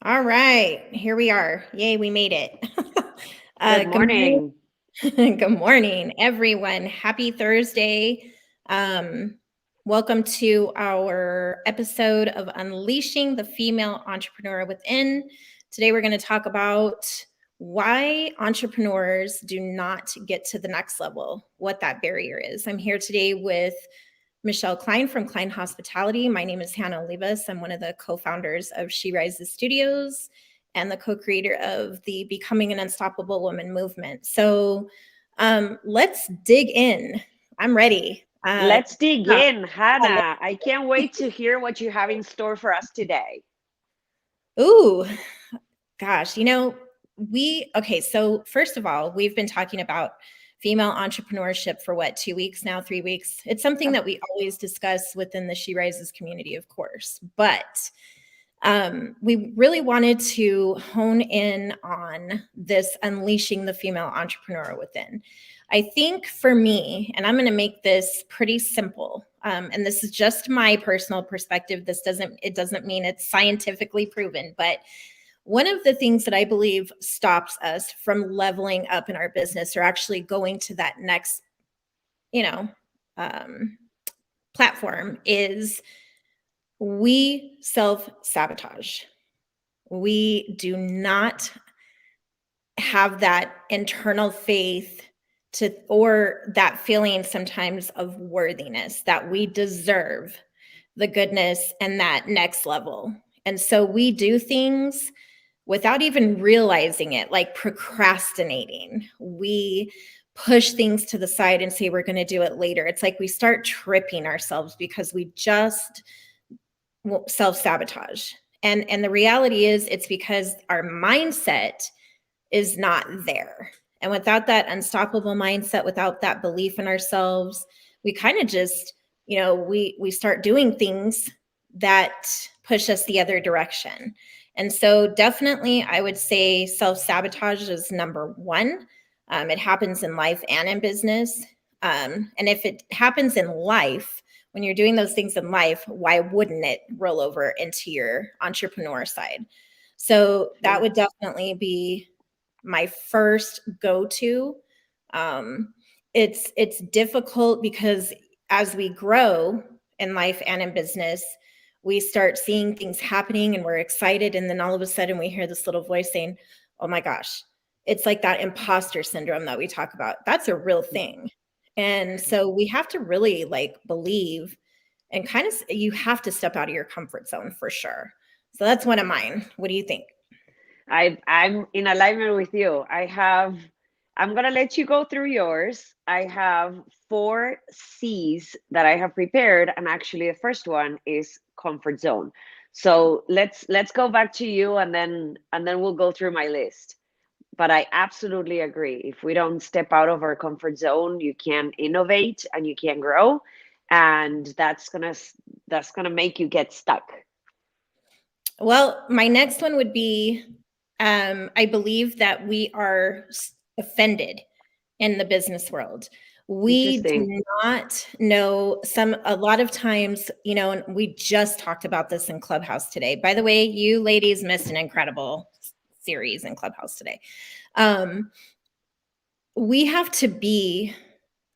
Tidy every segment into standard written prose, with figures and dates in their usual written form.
All right, here we are. Yay, we made it. Good Good morning. morning. Good morning, everyone. Happy Thursday. Um, Welcome to our episode of Unleashing the Female Entrepreneur Within. Today, we're going to talk about why entrepreneurs do not get to the next level, what that barrier is. I'm here today with Michelle Klein from Klein Hospitality. My name is Hannah Olivas. I'm one of the co-founders of She Rises Studios and the co-creator of the Becoming an Unstoppable Woman movement. So let's dig in. I'm ready. Let's dig Yeah. in, Hannah. I can't wait to hear what you have in store for us today. Ooh, gosh, okay, so first of all, we've been talking about female entrepreneurship for what, 2 weeks now, 3 weeks? It's something that we always discuss within the She Rises community, of course, but we really wanted to hone in on this unleashing the female entrepreneur within. I think for me, and I'm going to make this pretty simple, and this is just my personal perspective. It doesn't mean it's scientifically proven, but one of the things that I believe stops us from leveling up in our business or actually going to that next, you know, um, platform is we self-sabotage. We do not have that internal faith to, or that feeling sometimes of worthiness that we deserve the goodness and that next level. And so we do things without even realizing it, like procrastinating. We push things to the side and say we're going to do it later. It's like we start tripping ourselves because we just self-sabotage. And the reality is it's because our mindset is not there. And without that unstoppable mindset, without that belief in ourselves, we kind of just, we start doing things that push us the other direction. And so definitely I would say self-sabotage is number one. It happens in life and in business. And if it happens in life, when you're doing those things in life, why wouldn't it roll over into your entrepreneur side? So that would definitely be my first go-to. Um, it's difficult because as we grow in life and in business, we start seeing things happening and we're excited, and then all of a sudden we hear this little voice saying, "Oh my gosh." It's like that imposter syndrome that we talk about. That's a real thing. And so we have to really like believe and kind of you have to step out of your comfort zone for sure. So that's one of mine. What do you think? I'm in alignment with you. I'm gonna let you go through yours. I have four C's that I have prepared, and actually the first one is comfort zone. So let's go back to you, and then we'll go through my list. But I absolutely agree. If we don't step out of our comfort zone, you can't innovate and you can't grow, and that's gonna make you get stuck. Well, my next one would be I believe that we are offended in the business world. We Interesting. do not know a lot of times, and we just talked about this in Clubhouse today. By the way, you ladies missed an incredible series in Clubhouse today. Um, we have to be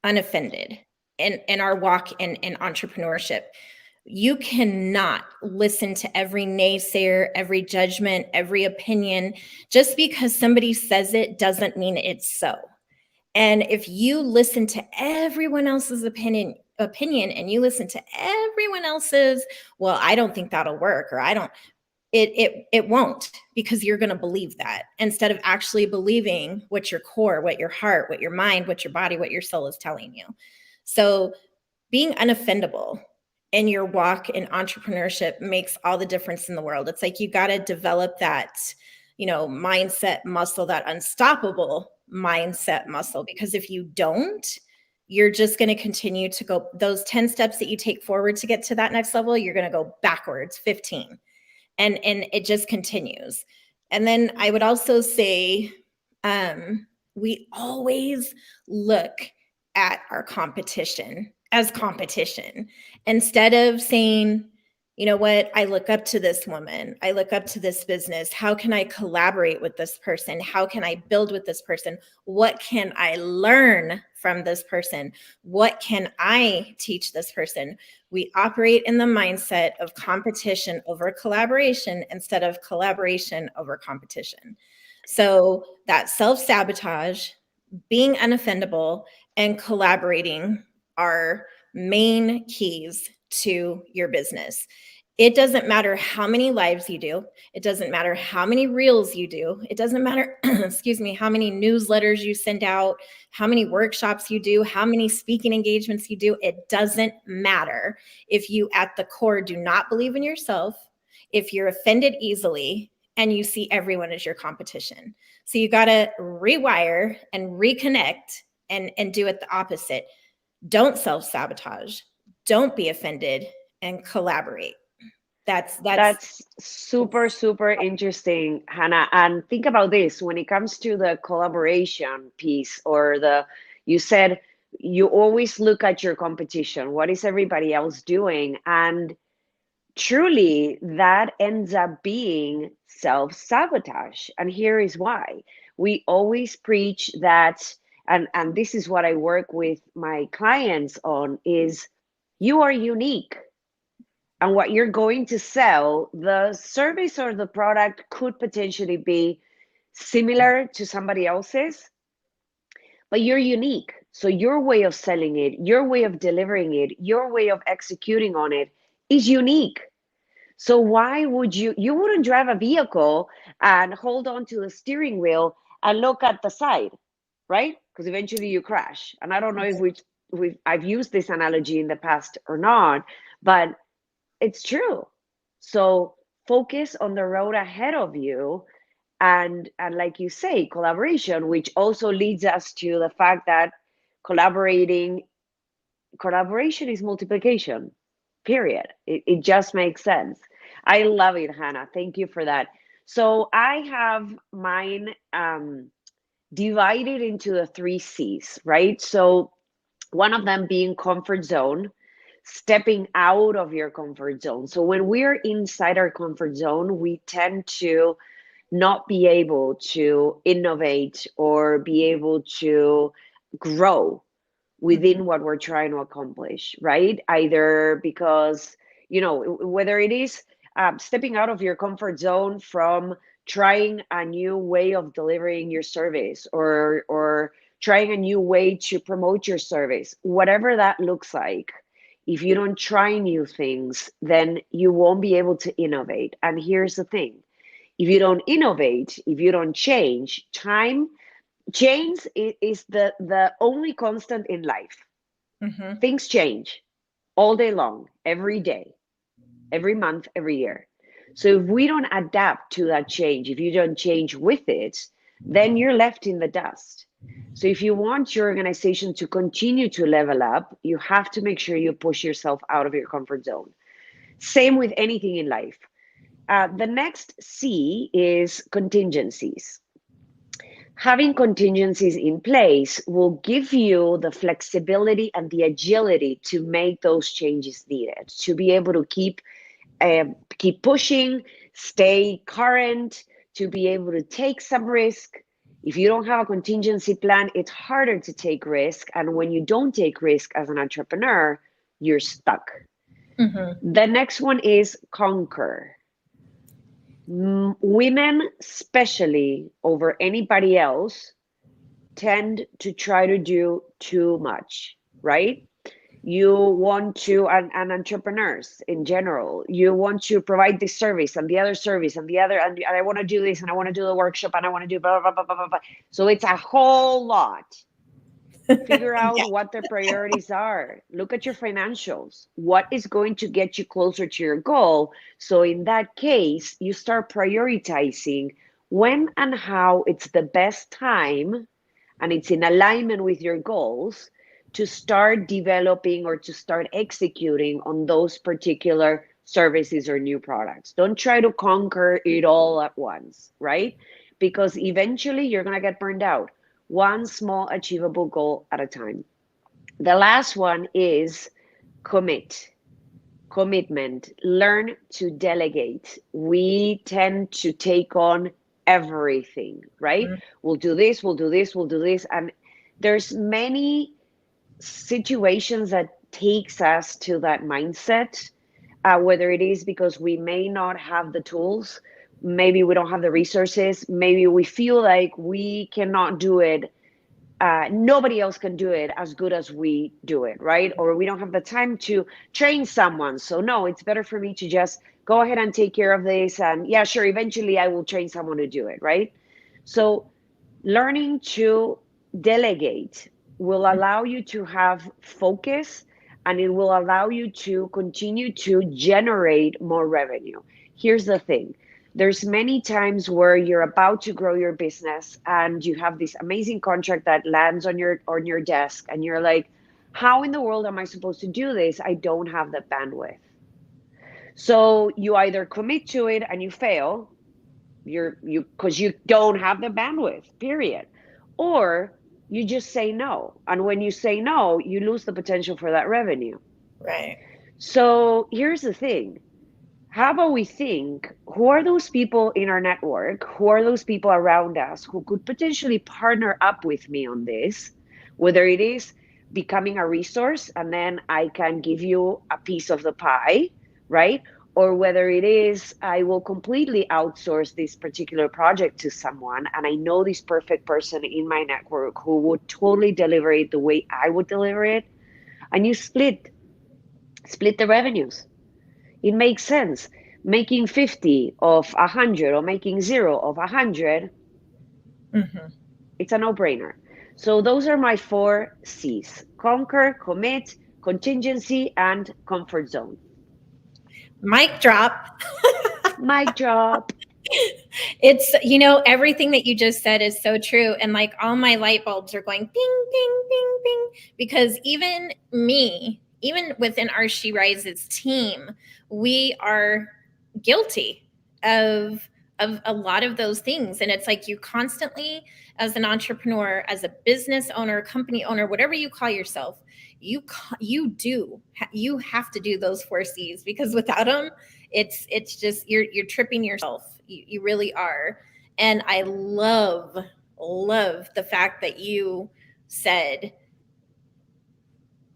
unoffended in our walk in entrepreneurship. You cannot listen to every naysayer, every judgment, every opinion. Just because somebody says it doesn't mean it's so. And if you listen to everyone else's opinion and you listen to everyone else's, well, I don't think that'll work, or I don't, it won't, because you're going to believe that instead of actually believing what your core, what your heart, what your mind, what your body, what your soul is telling you. So being unoffendable in your walk in entrepreneurship makes all the difference in the world. It's like you got to develop that, mindset muscle, that unstoppable mindset muscle, because if you don't, you're just going to continue to go those 10 steps that you take forward to get to that next level, you're going to go backwards 15, and it just continues. And then I would also say we always look at our competition as competition instead of saying, You know what? I look up to this woman. I look up to this business. How can I collaborate with this person? How can I build with this person? What can I learn from this person? What can I teach this person? We operate in the mindset of competition over collaboration instead of collaboration over competition. So that self-sabotage, being unoffendable, and collaborating are main keys to your business. It doesn't matter how many lives you do. It doesn't matter how many reels you do. It doesn't matter, excuse me, how many newsletters you send out, how many workshops you do, how many speaking engagements you do. It doesn't matter if you at the core do not believe in yourself, if you're offended easily, and you see everyone as your competition. So you got to rewire and reconnect and do it the opposite. Don't self-sabotage. Don't be offended, and collaborate. That's super, super interesting, Hannah. And think about this when it comes to the collaboration piece, or you said you always look at your competition. What is everybody else doing? And truly, that ends up being self-sabotage. And here is why. We always preach that, and this is what I work with my clients on, is you are unique, and what you're going to sell, the service or the product could potentially be similar to somebody else's, but you're unique. So your way of selling it, your way of delivering it, your way of executing on it is unique. So why would you wouldn't drive a vehicle and hold on to the steering wheel and look at the side, right? Because eventually you crash. And I don't know if I've used this analogy in the past or not, but it's true. So focus on the road ahead of you, and like you say, collaboration, which also leads us to the fact that collaboration is multiplication. Period. It just makes sense. I love it, Hannah. Thank you for that. So I have mine divided into the three C's, right? So one of them being comfort zone, stepping out of your comfort zone. So when we're inside our comfort zone, we tend to not be able to innovate or be able to grow within what we're trying to accomplish, right? Either because, whether it is stepping out of your comfort zone from trying a new way of delivering your service, or trying a new way to promote your service, whatever that looks like. If you don't try new things, then you won't be able to innovate. And here's the thing: if you don't innovate, if you don't change, change is the only constant in life. Mm-hmm. Things change all day long, every day, every month, every year. So if we don't adapt to that change, if you don't change with it, then you're left in the dust. So if you want your organization to continue to level up, you have to make sure you push yourself out of your comfort zone. Same with anything in life. The next C is contingencies. Having contingencies in place will give you the flexibility and the agility to make those changes needed, to be able to keep pushing, stay current, to be able to take some risk. If you don't have a contingency plan, it's harder to take risk. And when you don't take risk as an entrepreneur, you're stuck. Mm-hmm. The next one is conquer. Women, especially over anybody else, tend to try to do too much, right? You want to, and entrepreneurs in general, you want to provide this service and the other service and the other, and I want to do this, and I want to do the workshop, and I want to do blah, blah, blah, blah, blah, blah. So it's a whole lot. Figure out Yeah. what their priorities are. Look at your financials. What is going to get you closer to your goal? So in that case, you start prioritizing when and how it's the best time, and it's in alignment with your goals, to start developing or to start executing on those particular services or new products. Don't try to conquer it all at once, right? Because eventually you're going to get burned out. One small achievable goal at a time. The last one is commit. commitment, learn to delegate. We tend to take on everything, right? Mhm. We'll do this, we'll do this, we'll do this. And there's many situations that takes us to that mindset, whether it is because we may not have the tools, maybe we don't have the resources, maybe we feel like we cannot do it, nobody else can do it as good as we do it, right? Or we don't have the time to train someone. So no, it's better for me to just go ahead and take care of this. And yeah, sure, eventually I will train someone to do it, right? So learning to delegate will allow you to have focus, and it will allow you to continue to generate more revenue. Here's the thing. There's many times where you're about to grow your business and you have this amazing contract that lands on your desk and you're like, how in the world am I supposed to do this? I don't have the bandwidth. So you either commit to it and you fail, you because you don't have the bandwidth, period, or you just say no, and when you say no, you lose the potential for that revenue. Right. So here's the thing. How about we think, who are those people in our network, who are those people around us who could potentially partner up with me on this, whether it is becoming a resource and then I can give you a piece of the pie, right? Or whether it is I will completely outsource this particular project to someone and I know this perfect person in my network who would totally deliver it the way I would deliver it, and you split the revenues. It makes sense. Making 50 of 100 or making 0 of 100, Mhm. it's a no-brainer. So those are my 4 C's: conquer, commit, contingency, and comfort zone. Mic drop. Mic drop. It's, everything that you just said is so true. And like all my light bulbs are going ping, ping, ping, ping. Because even me, even within our She Rises team, we are guilty of a lot of those things. And it's like you constantly, as an entrepreneur, as a business owner, company owner, whatever you call yourself, you have to do those 4 C's, because without them, it's just you're tripping yourself. You really are. And I love the fact that you said,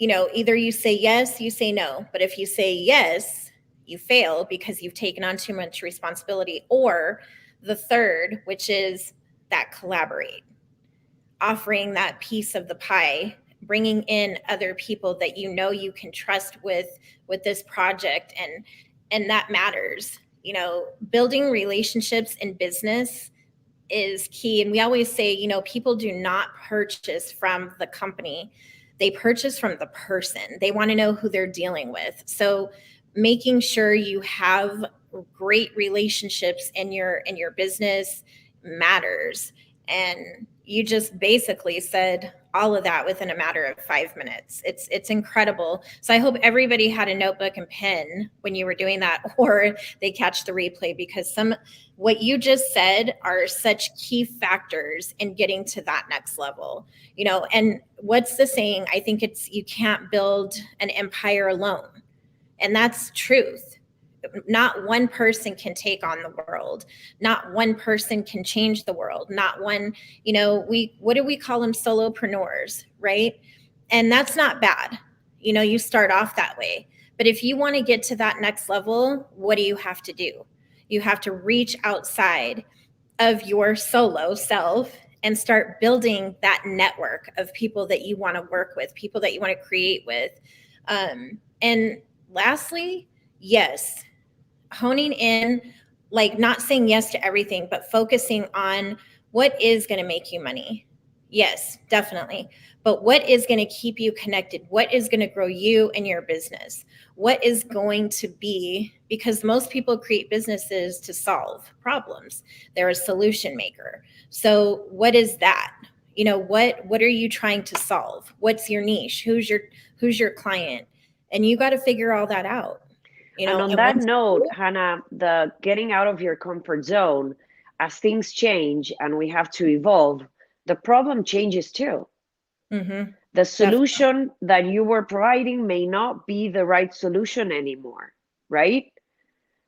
either you say yes, you say no. But if you say yes, you fail because you've taken on too much responsibility. Or the third, which is that collaborate, offering that piece of the pie, bringing in other people that you can trust with this project, and that matters. Building relationships in business is key. And we always say, people do not purchase from the company, they purchase from the person. They want to know who they're dealing with. So making sure you have great relationships in your business matters. And you just basically said all of that within a matter of 5 minutes. It's incredible. So I hope everybody had a notebook and pen when you were doing that, or they catch the replay, because what you just said are such key factors in getting to that next level. And what's the saying? I think it's, you can't build an empire alone. And that's truth. Not one person can take on the world. Not one person can change the world. Not one, what do we call them? Solopreneurs, right? And that's not bad. You start off that way. But if you want to get to that next level, what do you have to do? You have to reach outside of your solo self and start building that network of people that you want to work with, people that you want to create with. And lastly, yes, honing in, like not saying yes to everything, but focusing on what is going to make you money. Yes, definitely. But what is going to keep you connected? What is going to grow you and your business? What is going to be, because most people create businesses to solve problems. They're a solution maker. So what is that? What are you trying to solve? What's your niche? Who's your client? And you got to figure all that out. And on And that once note, Hannah, the getting out of your comfort zone, as things change and we have to evolve, the problem changes too. mm-hmm. The Definitely. solution that you were providing may not be the right solution anymore, right?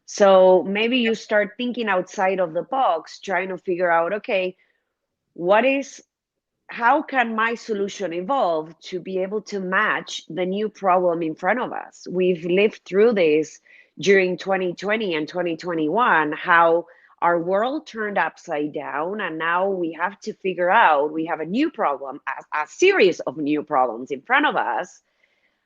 So maybe you start thinking outside of the box, trying to figure out, okay, what is, how can my solution evolve to be able to match the new problem in front of us? We've lived through this during 2020 and 2021, how our world turned upside down, and now we have to figure out, we have a new problem, a series of new problems in front of us.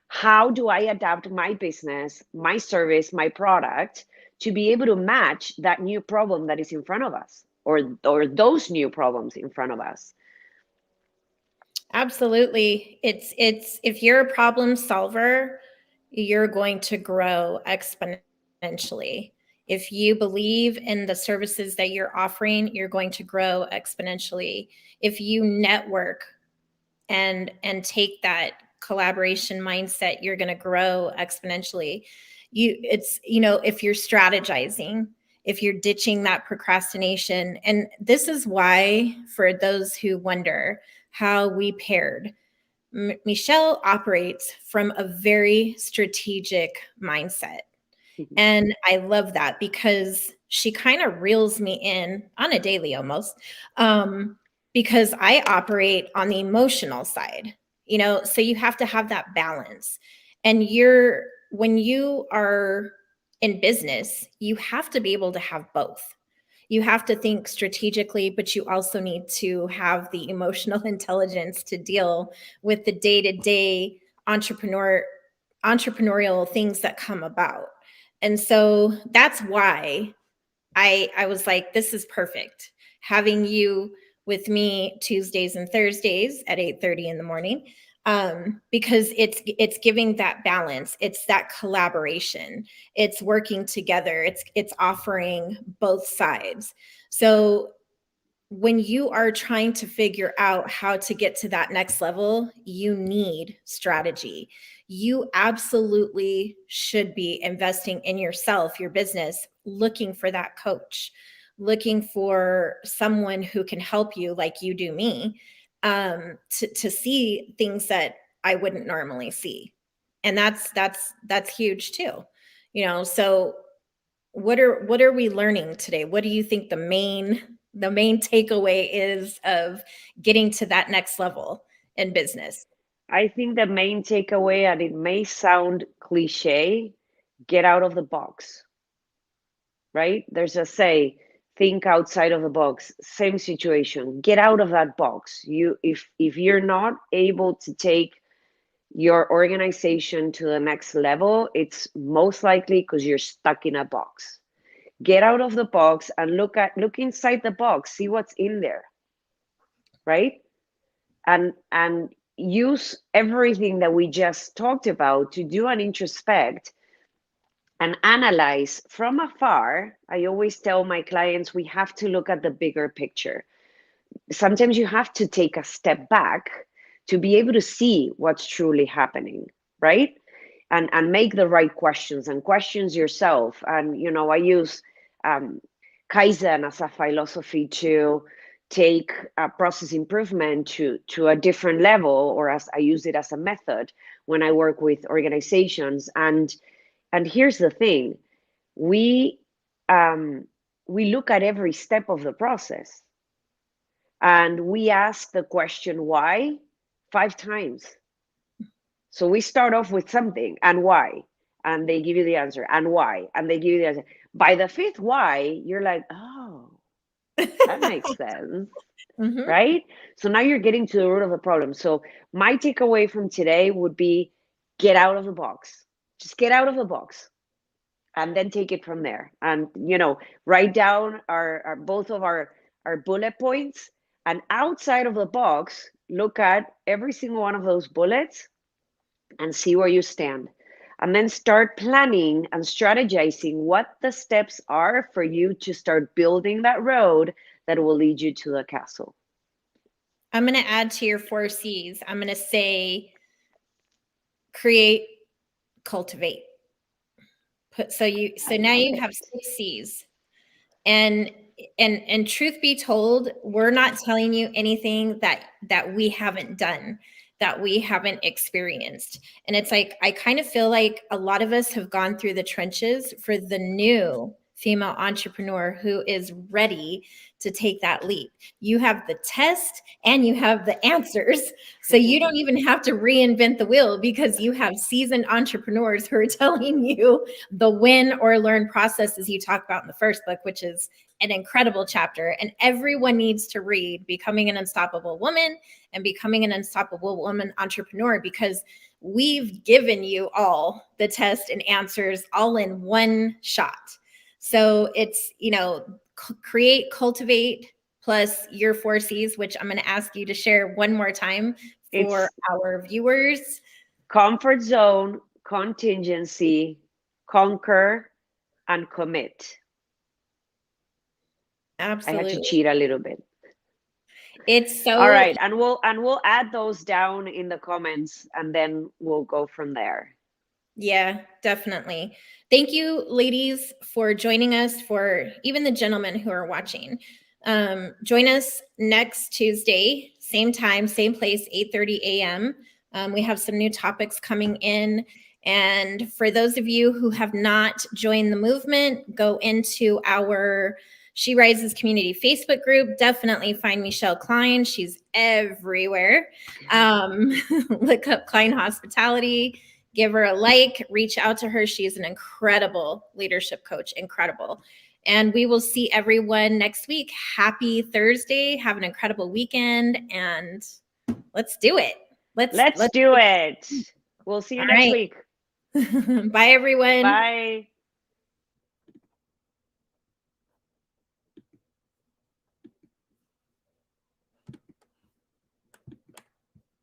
How do I adapt my business, my service, my product to be able to match that new problem that is in front of us, or those new problems in front of us? Absolutely. It's if you're a problem solver, you're going to grow exponentially. If you believe in the services that you're offering, you're going to grow exponentially. If you network and take that collaboration mindset, you're going to grow exponentially. If you're strategizing, if you're ditching that procrastination. And this is why, for those who wonder how we paired, Michelle operates from a very strategic mindset. Mhm. And I love that because she kind of reels me in on a daily almost, because I operate on the emotional side, so you have to have that balance. And when you are in business, you have to be able to have both. You have to think strategically, but you also need to have the emotional intelligence to deal with the day-to-day entrepreneurial things that come about. And so that's why I was like, this is perfect. Having you with me Tuesdays and Thursdays at 8:30 in the morning, because it's giving that balance. It's that collaboration. It's working together. It's offering both sides. So when you are trying to figure out how to get to that next level, you need strategy. You absolutely should be investing in yourself, your business, looking for that coach, looking for someone who can help you, like you do me, to see things that I wouldn't normally see. And that's huge too. So what are we learning today? What do you think the main takeaway is of getting to that next level in business? I think the main takeaway, and it may sound cliche, get out of the box, right? There's a say, think outside of the box. Same situation, get out of that box. If you're not able to take your organization to the next level, it's most likely because you're stuck in a box. Get out of the box and look inside the box, see what's in there, right? And use everything that we just talked about to do an introspect and analyze from afar. I always tell my clients, we have to look at the bigger picture. Sometimes you have to take a step back to be able to see what's truly happening, right? And make the right questions and questions yourself. And I use um, Kaizen as a philosophy to take a process improvement to a different level, or as I use it as a method when I work with organizations. And here's the thing, we um, we look at every step of the process, and we ask the question why 5 times. So we start off with something, and why, and they give you the answer, and why, and they give you the answer. By the fifth why, you're like, oh, that makes sense, Mhm. right? So now you're getting to the root of the problem. So my takeaway from today would be, get out of the box. Just get out of the box, and then take it from there. And write down our both of our bullet points, and outside of the box, look at every single one of those bullets and see where you stand. And then start planning and strategizing what the steps are for you to start building that road that will lead you to the castle. I'm going to add to your 4 C's. I'm going to say create, cultivate. So I now love you have it. 6 C's. And truth be told, we're not telling you anything that we haven't done. that we haven't experienced. And it's like, I kind of feel like a lot of us have gone through the trenches for the new female entrepreneur who is ready to take that leap. You have the test and you have the answers. So you don't even have to reinvent the wheel because you have seasoned entrepreneurs who are telling you the win or learn process, as you talk about in the first book, which is an incredible chapter. And everyone needs to read Becoming an Unstoppable Woman and Becoming an Unstoppable Woman Entrepreneur, because we've given you all the test and answers all in one shot. So it's, create, cultivate, plus your 4 C's, which I'm going to ask you to share one more time for our viewers. Comfort zone, contingency, conquer, and commit. Absolutely. I had to cheat a little bit. It's so all right, and we'll add those down in the comments, and then we'll go from there. Yeah, definitely. Thank you, ladies, for joining us, for even the gentlemen who are watching. Join us next Tuesday, same time, same place, 8:30 a.m. We have some new topics coming in. And for those of you who have not joined the movement, go into our She Rises community Facebook group. Definitely find Michelle Klein. She's everywhere. Look up Klein Hospitality. Give her a like, reach out to her. She is an incredible leadership coach, incredible. And we will see everyone next week. Happy Thursday. Have an incredible weekend, and let's do it. Let's do it. We'll see you next week. Bye, everyone. Bye.